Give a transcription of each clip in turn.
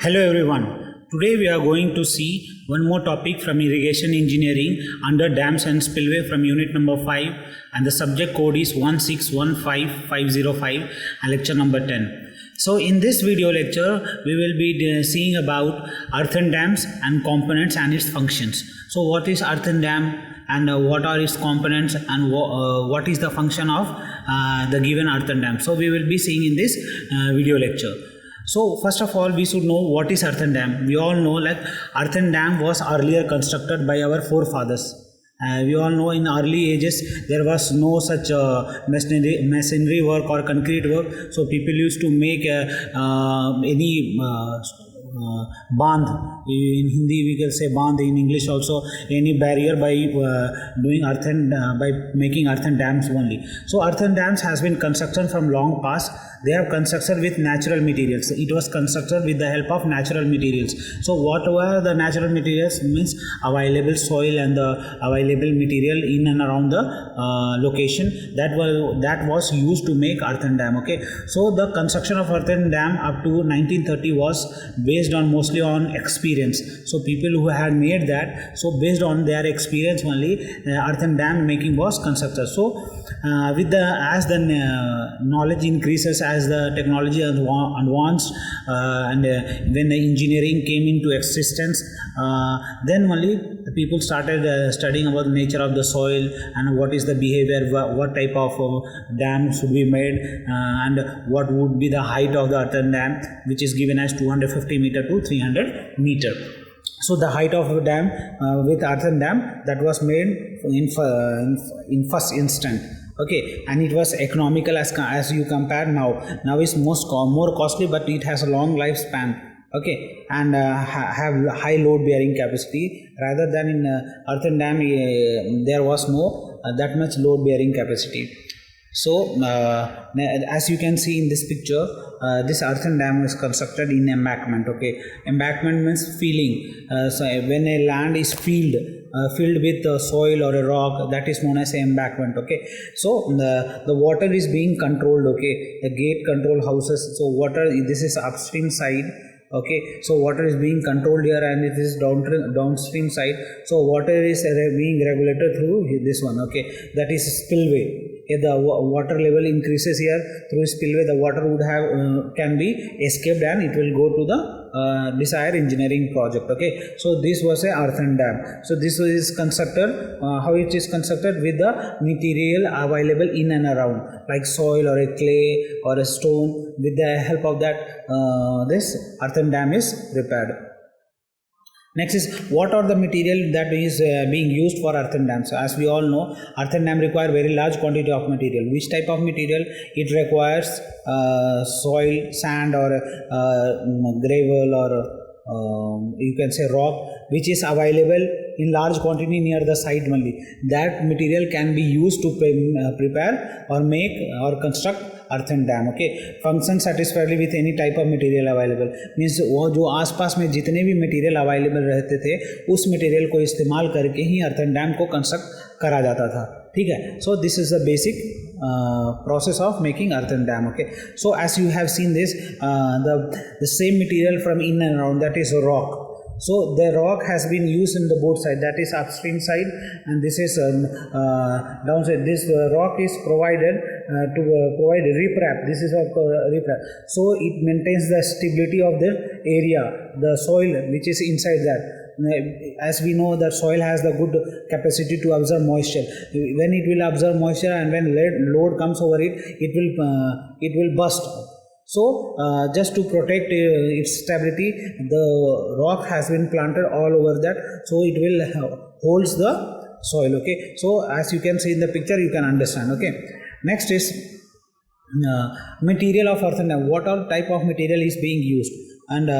Hello everyone. Today we are going to see one more topic from irrigation engineering under dams and spillway from unit number 5, and the subject code is 1615505 and lecture number 10. So in this video lecture we will be seeing about earthen dams and components and its functions. So what is earthen dam and what are its components and what is the function of the given earthen dam. So we will be seeing in this video lecture. So first of all, we should know what is earthen dam. We all know like earthen dam was earlier constructed by our forefathers. We all know in early ages there was no such masonry work or concrete work. So people used to make any bandh. In Hindi we can say bandh, in English also any barrier by doing earthen by making earthen dams only. So earthen dams has been constructed from long past. They have constructed with natural materials. It was constructed with the help of natural materials. So what were the natural materials means available soil and the available material in and around the location that was used to make earthen dam. Okay, so the construction of earthen dam up to 1930 was based on mostly on experience. So people who had made that, so based on their experience only earthen dam making was constructed. So as the knowledge increases, as the technology advanced, and when the engineering came into existence, then only the people started studying about the nature of the soil and what is the behavior, what type of dam should be made, and what would be the height of the earthen dam, which is given as 250 meter to 300 meter. So the height of the dam with earthen dam that was made in first instant. Okay, and it was economical as you compare now. Now is more costly, but it has a long lifespan. Okay, and have high load bearing capacity, rather than in earthen dam there was no that much load bearing capacity. So as you can see in this picture, this earthen dam is constructed in embankment. Okay, embankment means filling. So when a land is filled with soil or a rock, that is known as embankment. Okay, so the water is being controlled. Okay, the gate control houses. So water, this is upstream side. Okay, so water is being controlled here, and it is downstream side. So water is being regulated through this one. Okay, that is spillway. If the water level increases here through spillway, the water would have can be escaped and it will go to the desired engineering project. Okay, so this was a earthen dam. So this is constructed, how it is constructed, with the material available in and around, like soil or a clay or a stone. With the help of that, this earthen dam is repaired. Next is, what are the material that is being used for earthen dams. So as we all know, earthen dam require very large quantity of material. Which type of material? It requires soil, sand, or gravel, or you can say rock, which is available in large quantity near the site only. That material can be used to prepare or make or construct earthen dam. Okay, function satisfactorily with any type of material available means वो जो आसपास में जितने भी material available रहते थे, उस material को इस्तेमाल करके ही earthen dam को कंस्ट्रक्ट करा जाता था. ठीक है, so this is the basic process of making earthen dam. Okay, so as you have seen this, the same material from in and around, that is rock. So the rock has been used in the both side, that is upstream side, and this is downside. This rock is provided to provide riprap. This is riprap. So it maintains the stability of the area, the soil which is inside that. As we know that soil has the good capacity to absorb moisture. When it will absorb moisture and when load comes over it, it will burst. So just to protect its stability, the rock has been planted all over that, so it will holds the soil. Okay, so as you can see in the picture, you can understand. Okay, next is material of earthen dam. What all type of material is being used? And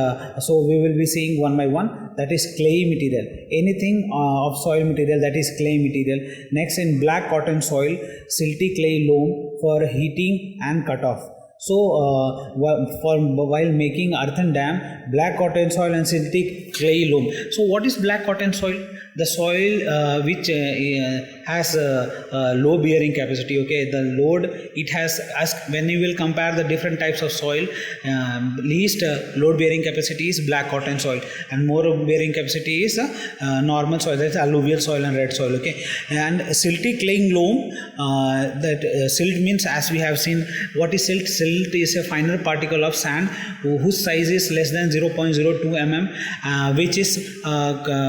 so we will be seeing one by one. That is clay material. Anything of soil material, that is clay material. Next, in black cotton soil, silty clay loam for heating and cutoff. So while making earthen dam, black cotton soil and silty clay loam. So what is black cotton soil? The soil which has low bearing capacity. Okay, the load it has, as when you will compare the different types of soil, least load bearing capacity is black cotton soil, and more bearing capacity is normal soil, that's alluvial soil and red soil. Okay, and silty claying loam, silt means, as we have seen, what is silt? Silt is a finer particle of sand whose size is less than 0.02 mm, which is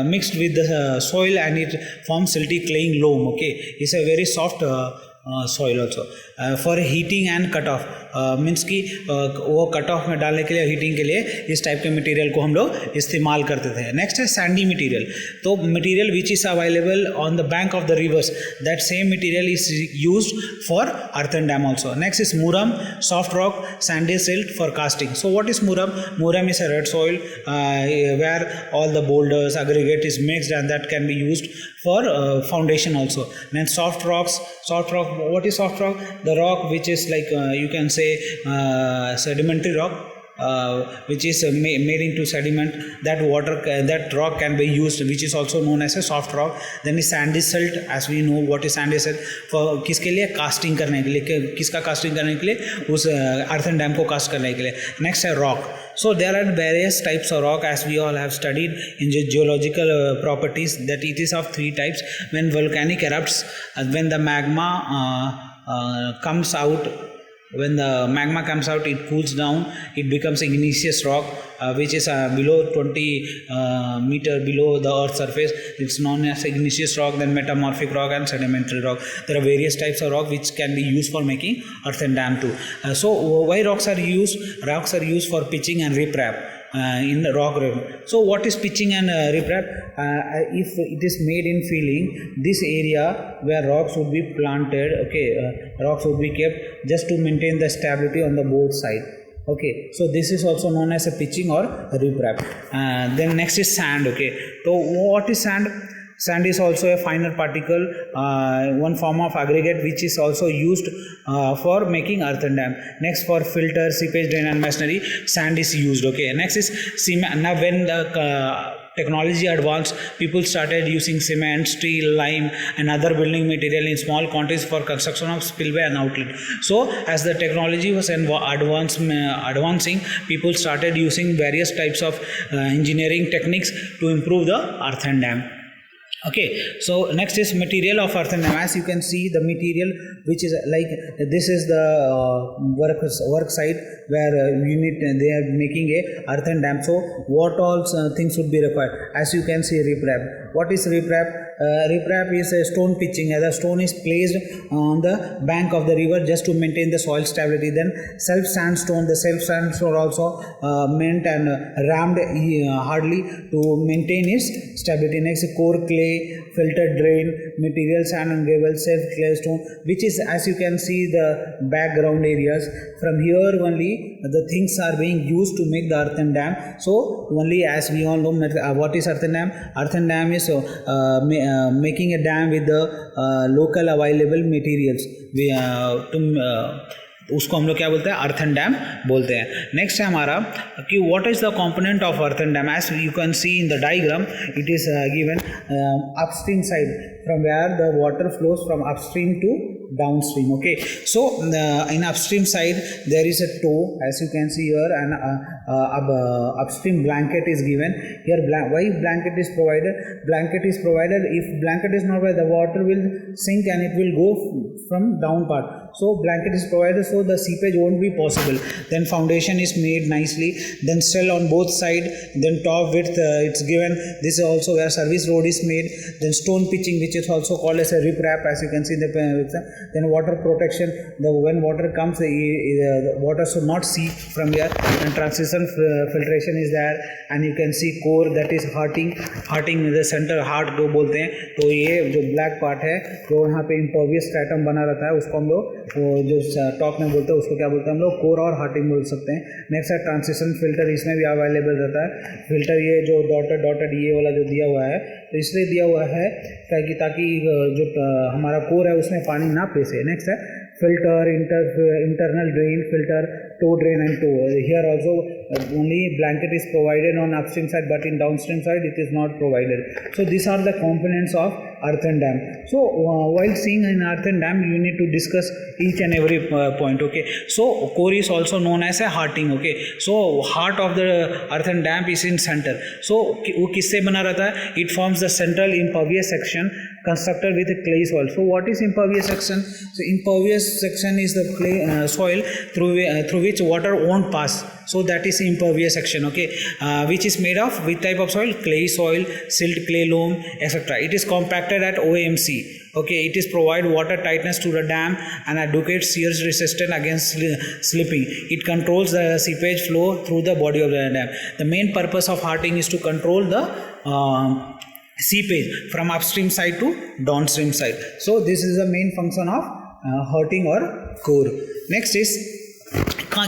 mixed with the soil, and it forms silty claying loam. Okay, it's a very soft soil also. For heating and cut off, means कि वो cut off में डालने के लिए, heating के लिए इस type के मटेरियल को हम लोग इस्तेमाल करते थे. नेक्स्ट है सैंडी मटेरियल. तो material which is available on the bank of the reverse, that same material is used for earthen dam also. Next is muram, soft rock, sandy silt for casting. So what is muram? Muram is a red soil where all the boulders, aggregate is mixed, and that can be used for foundation also. Then soft rocks, soft rock, what is soft rock? The rock which is like you can say sedimentary rock, which is made into sediment. That water, that rock can be used, which is also known as a soft rock. Then is sandy silt, as we know what is sandy silt, for किसके लिए? Casting करने के लिए. किसका casting करने के लिए? उस earthen dam को कास्ट करने के लिए. Next है rock. So there are various types of rock, as we all have studied in geological properties, that it is of three types. When volcanic erupts, when the magma comes out, when the magma comes out, it cools down, it becomes igneous rock, which is below 20 meter below the earth's surface. It's known as igneous rock. Then metamorphic rock and sedimentary rock. There are various types of rock which can be used for making earthen dam too. So why rocks are used? Rocks are used for pitching and riprap in rock river. So what is pitching and riprap? If it is made in filling, this area where rocks would be planted, okay, rocks would be kept just to maintain the stability on the both side. Okay, so this is also known as a pitching or riprap. Then next is sand. Okay, so what is sand? Sand is also a finer particle, one form of aggregate which is also used for making earthen dam. Next, for filter, seepage, drain and masonry, sand is used. Okay, next is cement. Now when the technology advanced, people started using cement, steel, lime and other building material in small quantities for construction of spillway and outlet. So as the technology was advancing, people started using various types of engineering techniques to improve the earthen dam. Okay, so next is material of earthen dam. As you can see, the material which is like this is the work site where they are making a earthen dam. So what all things would be required? As you can see, riprap. What is riprap? Riprap is a stone pitching. The stone is placed on the bank of the river just to maintain the soil stability. Then self sandstone. The self sandstone also meant and rammed hardly to maintain its stability. Next, core clay, filtered drain, material sand and gravel, self clay stone, which is, as you can see, the background areas. From here only the things are being used to make the earthen dam. So only, as we all know, what is earthen dam? Earthen dam is making a dam with the local available materials. उसको हम लोग क्या बोलते हैं? Earthen dam बोलते हैं. Next है हमारा कि what is the component of earthen dam. As you can see in the diagram, it is given upstream side from where the water flows from upstream to downstream. Okay, so in upstream side there is a toe, as you can see here, and upstream blanket is given here. Why blanket is provided? Blanket is provided, if blanket is not provided, the water will sink and it will go from down part. So blanket is provided so the seepage won't be possible. Then foundation is made nicely, then cell on both side, then top width it's given. This is also where service road is made. Then stone pitching, which is also called as a riprap, as you can see in the picture. Then water protection, when water comes, the water should not seep from here. And transition filtration is there, and you can see core, that is hearting the center heart को बोलते हैं. तो ये जो black part है जो यहाँ पे impervious stratum बना रहता है, उसको हम लोग जो टॉप में बोलते हैं उसको क्या बोलते हैं हम लोग? कोर और हार्टिंग बोल सकते हैं. नेक्स्ट है ट्रांसिशन फिल्टर, इसमें भी अवेलेबल रहता है. फिल्टर ये जो डॉटेड ये वाला जो दिया हुआ है, तो इसलिए दिया हुआ है ताकि जो हमारा कोर है उसमें पानी ना पेसे. नेक्स्ट है filter, internal drain filter, toe drain and toe. Here also only blanket is provided on upstream side, but in downstream side it is not provided. So these are the components of earthen dam. So while seeing an earthen dam, you need to discuss each and every point. Okay, so core is also known as a hearting. Okay, so heart of the earthen dam is in center. So वो किससे बना रहता है? It forms the central impervious section constructed with clay soil. So what is impervious section? So impervious section is the clay soil through which water won't pass. So that is impervious section. Okay, which is made of which type of soil? Clay soil, silt, clay loam, etc. It is compacted at OMC. Okay, it is provide water tightness to the dam and advocates shear resistance against slipping. It controls the seepage flow through the body of the dam. The main purpose of hearting is to control the seepage from upstream side to downstream side. So this is the main function of hearting or core. Next is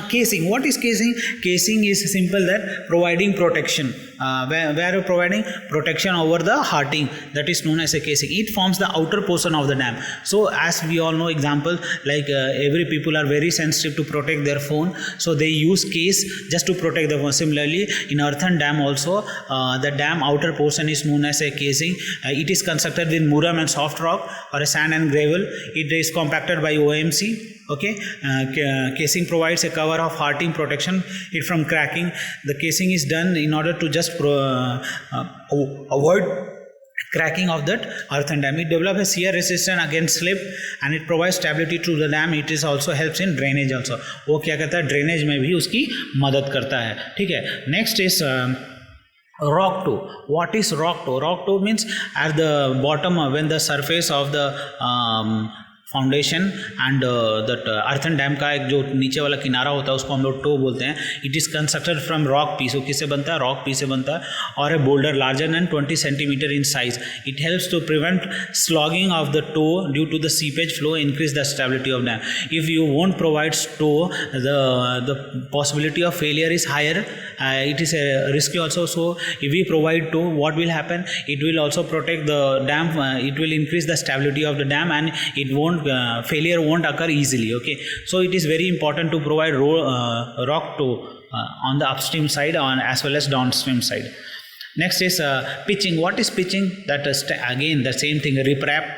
casing. What is casing? Casing is simple that providing protection. Where providing protection over the hearting, that is known as a casing. It forms the outer portion of the dam. So as we all know, example like every people are very sensitive to protect their phone, so they use case just to protect the phone. Similarly, in earthen dam also, the dam outer portion is known as a casing. It is constructed with muram and soft rock or a sand and gravel. It is compacted by OMC. Okay, casing provides a cover of hearting protection it from cracking. The casing is done in order to just avoid cracking of that earthen dam. It develops a shear resistance against slip and it provides stability to the dam. It is also helps in drainage also. वो क्या करता है? Drainage में भी उसकी मदद करता है. ठीक है. Next is rock toe. What is rock toe? Rock toe means at the bottom when the surface of the foundation and that earthen dam का एक जो नीचे वाला किनारा होता है उसको हम लोग टो बोलते हैं. It is constructed from rock piece. वो किससे बनता है? रॉक पीस से बनता है. और a boulder larger than 20 centimetre in size. It helps to prevent sloughing of the toe due to the seepage flow, increase the stability of dam. If you won't provide toe, the possibility of failure is higher. It is a risky also. So if we provide toe, what will happen? It will also protect the dam. It will increase the stability of the dam and it won't failure won't occur easily. Okay, so it is very important to provide rock toe on the upstream side as well as downstream side. Next is pitching. What is pitching? That is again the same thing. Riprap,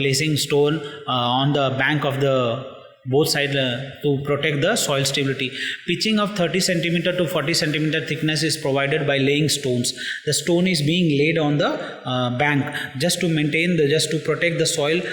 placing stone on the bank of the both sides to protect the soil stability. Pitching of 30 centimeter to 40 centimeter thickness is provided by laying stones. The stone is being laid on the bank just to maintain just to protect the soil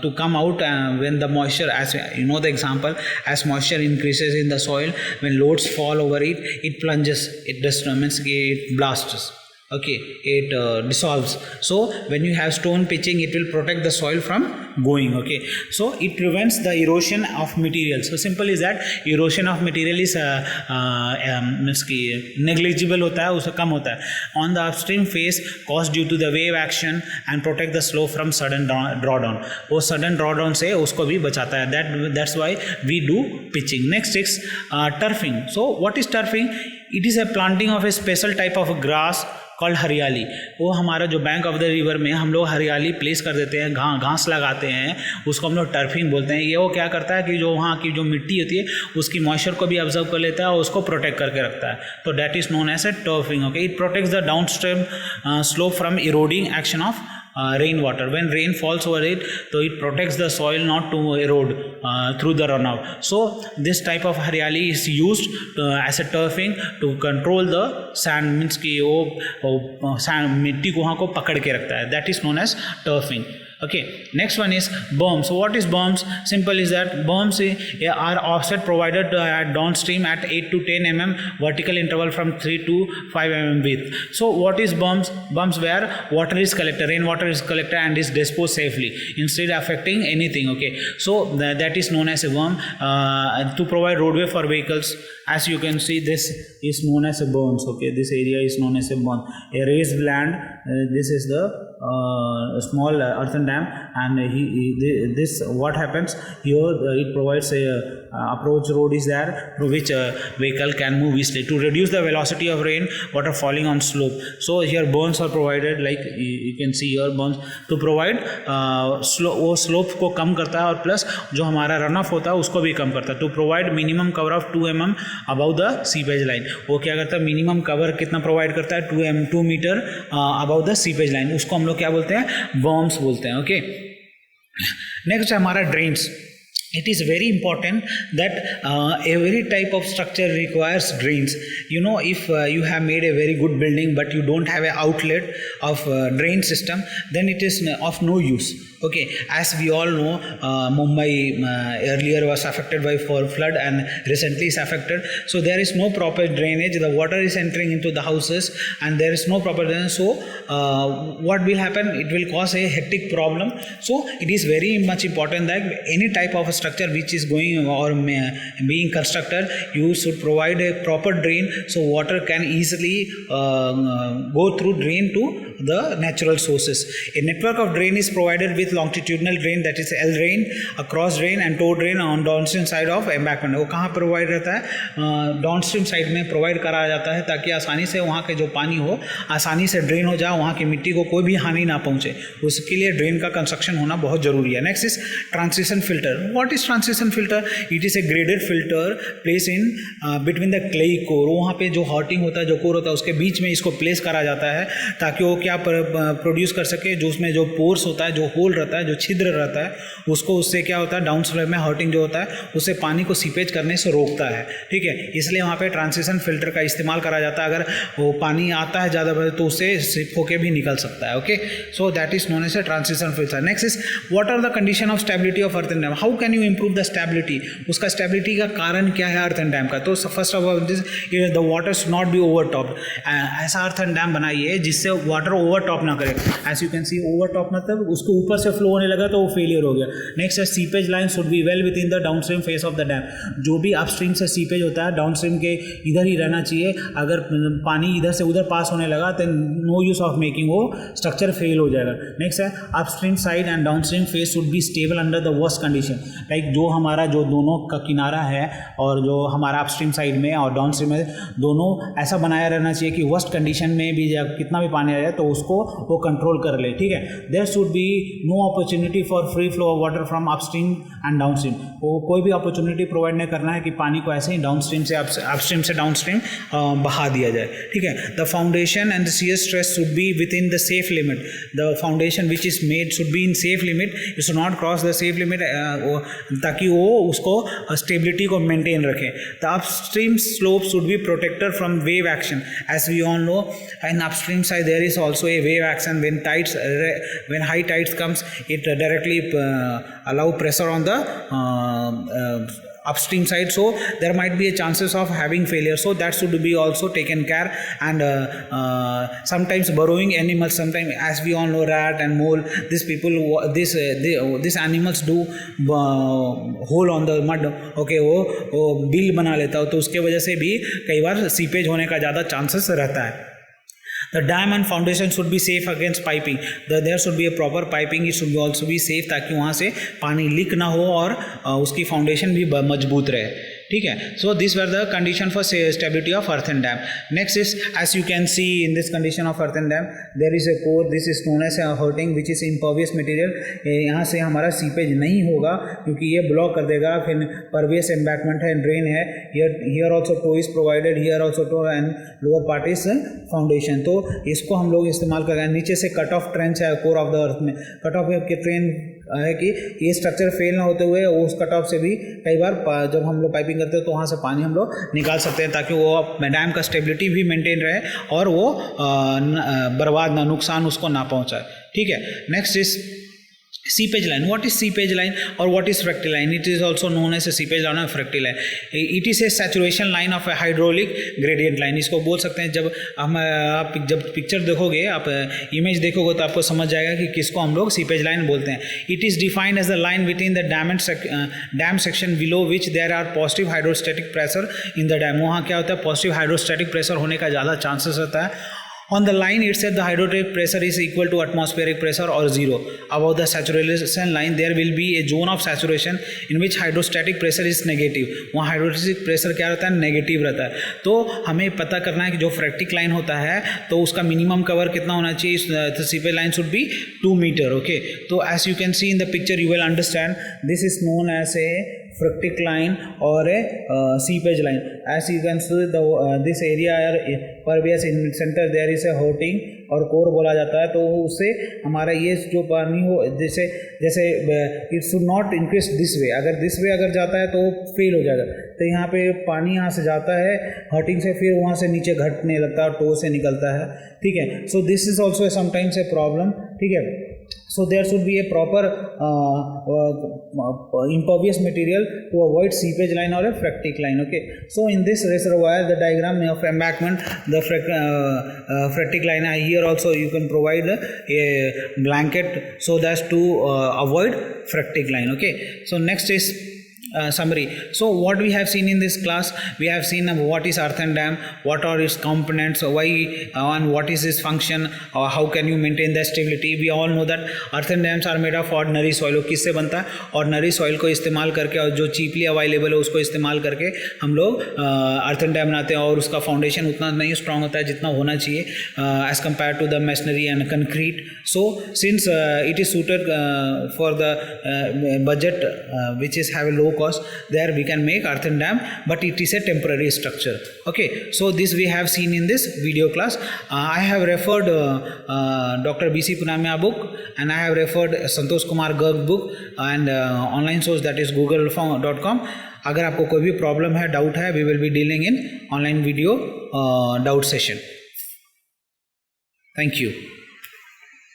to come out when the moisture, as you know the example, as moisture increases in the soil, when loads fall over it, it plunges, it means it blasts. Okay, it dissolves. So when you have stone pitching, it will protect the soil from going. Okay, so it prevents the erosion of material. So simple is that erosion of material is means कि negligible होता है, उससे कम होता है. On the upstream face caused due to the wave action and protect the slope from sudden drawdown. वो sudden drawdown से उसको भी बचाता है. That's why we do pitching. Next is turfing. So what is turfing? It is a planting of a special type of grass called हरियाली. वो हमारा जो बैंक ऑफ द रिवर में हम लोग हरियाली प्लेस कर देते हैं, घास लगाते हैं, उसको हम लोग टर्फिंग बोलते हैं. ये वो क्या करता है कि जो वहाँ की जो मिट्टी होती है उसकी मॉइस्चर को भी ऑब्जर्व कर लेता है और उसको प्रोटेक्ट करके रखता है. तो that is known as a turfing. Okay, it protects the down stream slope from eroding action of rainwater. When rain falls over it, so it protects the soil not to erode through the runoff. So this type of हरियाली is used as a turfing to control the sand, means कि वो sand मिट्टी को वहाँ को पकड़ के रखता है. That is known as turfing. Okay, next one is berms. So what is berms? Simple is that berms are offset provided at downstream at 8 to 10 mm vertical interval from 3 to 5 mm width. So what is berms? Berms where water is collected, rainwater is collected and is disposed safely instead of affecting anything. Okay, so that is known as a berm to provide roadway for vehicles. As you can see, this is known as a berms. Okay, this area is known as a berm. A raised land. This is the small earthen dam, and this what happens here? It provides a approach road is there through which vehicle can move easily. To reduce the velocity of rain water falling on slope, so here berms are provided, like you can see here berms to provide वो slope को कम करता है और plus जो हमारा run of होता है उसको भी कम करता है. To provide minimum cover of 2 mm above the seepage line. वो क्या करता है, मिनिमम कवर कितना प्रोवाइड करता है, 2 metre above the seepage line. उसको हम लोग क्या बोलते हैं, बर्म्स बोलते हैं. ओके, नेक्स्ट है हमारा drains. It is very important that every type of structure requires drains. You know, if you have made a very good building but you don't have an outlet of drain system, then it is of no use. Okay, as we all know, Mumbai earlier was affected by flood and recently is affected. So there is no proper drainage. The water is entering into the houses and there is no proper drainage. So what will happen? It will cause a hectic problem. So it is very much important that any type of a structure which is going or being constructed, you should provide a proper drain so water can easily go through drain to the natural sources. A network of drain is provided with longitudinal drain, that is L drain, a cross drain and toe drain on downstream side of embankment. वो कहाँ provide रहता है, downstream side में provide कराया जाता है ताकि आसानी से वहाँ के जो पानी हो आसानी से ड्रेन हो जाए, वहाँ की मिट्टी को कोई भी हानि ना पहुँचे. उसके लिए ड्रेन का कंस्ट्रक्शन होना बहुत जरूरी है. Next is transition filter. What is transition filter? It is a graded filter place in between the clay core. वहाँ पे जो हॉटिंग होता है, जो कोर होता है, उसके बीच में इसको प्लेस करा जाता है ताकि वो क्या प्रोड्यूस कर सके, जो उसमें जो पोर्स होता है, जो होल रहता है, जो छिद्र रहता है, उसको उससे क्या होता है, डाउन स्लोप में हॉटिंग जो होता है उससे पानी को सीपेज करने से रोकता है. ठीक है, इसलिए वहाँ पे ट्रांसिशन फिल्टर का इस्तेमाल करा जाता है. अगर वो पानी आता है ज़्यादा तो उससे सिप होके भी निकल सकता है. Okay, so that is known as a transition filter. Next is what are the condition of stability of earthen dam. How can you improve the stability? उसका स्टेबिलिटी का कारण क्या है अर्थन डैम का? तो first of all this the water should not be over top. ऐसा earthen dam बनाइए जिससे वाटर ओवर टॉप ना करे. As you can see over top मतलब उसको ऊपर से फ्लो होने लगा तो वो फेलियर हो गया. नेक्स्ट है seepage line should be well with in the downstream face of the dam. जो भी अपस्ट्रीम से सीपेज होता है डाउनस्ट्रीम के इधर ही रहना चाहिए. अगर पानी इधर से उधर पास होने लगा तो नो यूज ऑफ मेकिंग, वो स्ट्रक्चर फेल हो जाएगा. नेक्स्ट है upstream side and downstream face should be stable under the worst condition. Like जो हमारा जो दोनों का किनारा है और जो हमारा अपस्ट्रीम साइड में और डाउनस्ट्रीम में दोनों ऐसा बनाया रहना चाहिए कि वर्स्ट कंडीशन में भी जब कितना भी पानी आ जाए तो उसको वो कंट्रोल कर ले. ठीक है, there should be no opportunity for free flow of water from upstream and downstream. वो कोई भी अपॉर्चुनिटी प्रोवाइड नहीं करना है कि पानी को ऐसे ही डाउनस्ट्रीम से अपस्ट्रीम से डाउनस्ट्रीम बहा दिया जाए. ठीक है, the foundation and the shear stress should be within the safe limit. The foundation which is made should be in safe limit. It should not cross the safe limit, ताकि वो उसको stability को maintain रखें. The upstream slope should be protected from wave action. As we all know, in upstream side there is also a wave action. when high tides comes, it directly allow pressure on the upstream side, so there might be a chances of having failure, so that should be also taken care. And sometimes burrowing animals, sometimes as we all know, rat and mole, these people these animals do hole on the mud. Okay, वो bill बना लेता हो तो उसके वजह से भी कई बार सीपेज होने का ज़्यादा चांसेस रहता है. The dam and foundation should be safe against piping. There should be a proper piping. It should also be safe ताकि वहाँ से पानी लीक ना हो और उसकी फाउंडेशन भी मजबूत रहे. ठीक है, so this were the condition for stability of earthen dam. Next is, as you can see in this condition of earthen dam there is a core, this is known as hearting which is impervious material. यहाँ से हमारा seepage नहीं होगा क्योंकि ये block कर देगा. फिर परवियस एम्बैकमेंट है, ड्रेन है. Here also toe is provided, here also toe and lower part is foundation. तो इसको हम लोग इस्तेमाल कर रहे हैं. नीचे से कट ऑफ ट्रेंच है कोर ऑफ द अर्थ में. कट ऑफ के ट्रेन है कि ये स्ट्रक्चर फेल ना होते हुए उस कट ऑफ से भी कई बार जब हम लोग पाइपिंग करते हैं तो वहाँ से पानी हम लोग निकाल सकते हैं ताकि वो डैम का स्टेबिलिटी भी मेंटेन रहे और वो बर्बाद ना, नुकसान उसको ना पहुँचाए. ठीक है, next is seepage line. What is seepage line or what is fractal line? It is also known as a seepage line or fractal line. It is a saturation line of a hydraulic gradient line. इसको बोल सकते हैं. जब आप जब picture देखोगे, आप image देखोगे तो आपको समझ जाएगा कि किसको हम लोग सीपेज लाइन बोलते हैं. It is defined as the line between the dam section below which there are positive hydrostatic pressure in the dam. वहाँ क्या होता है, पॉजिटिव हाइड्रोस्टैटिक प्रेशर होने का ज़्यादा चांसेस रहता है On the line itself, the hydrostatic pressure is equal to atmospheric pressure or zero. Above the saturation line, there will be a zone of saturation in which hydrostatic pressure is negative. वहाँ hydrostatic pressure क्या रहता है, negative रहता है. तो हमें पता करना है कि जो फ्रैक्टिक लाइन होता है तो उसका मिनिमम कवर कितना होना चाहिए. The seepage line should be 2 meter. Okay. So as you can see in the picture, you will understand this is known as a fractic line or a seepage line. As you can see, this area pervious in center there is a hoarding और core बोला जाता है. तो उससे हमारा ये जो पानी हो जैसे it should not increase this way. अगर दिस वे अगर जाता है तो फेल हो जाएगा. तो यहाँ पे पानी यहाँ से जाता है हर्टिंग से, फिर वहाँ से नीचे घटने लगता है, टो से निकलता है. ठीक है. So this is also sometimes a problem. ठीक है. So there should be a proper impervious material to avoid seepage line or a fractic line. Okay. So in this reservoir, the diagram of embankment, the fractic line, here also you can provide a blanket so that to avoid fractic line. Okay. So next is summary. So what we have seen in this class, we have seen what is earthen dam, what are its components, why and what is its function, or how can you maintain the stability. We all know that earthen dams are made of ordinary soil. किससे बनता है? ordinary soil को इस्तेमाल करके और जो cheaply available है उसको इस्तेमाल करके हम लोग earthen dam बनाते हैं. और उसका फाउंडेशन उतना नहीं स्ट्रांग होता है जितना होना चाहिए as compared to the masonry and concrete. So since it is suited for the budget which is have a low cost, there we can make earthen dam, but it is a temporary structure. Okay. So this we have seen in this video class. I have referred Dr. B.C. Punamia book, and I have referred Santosh Kumar Garg book and online source that is google.com. अगर आपको कोई भी problem है, doubt है, we will be dealing in online video doubt session. Thank you.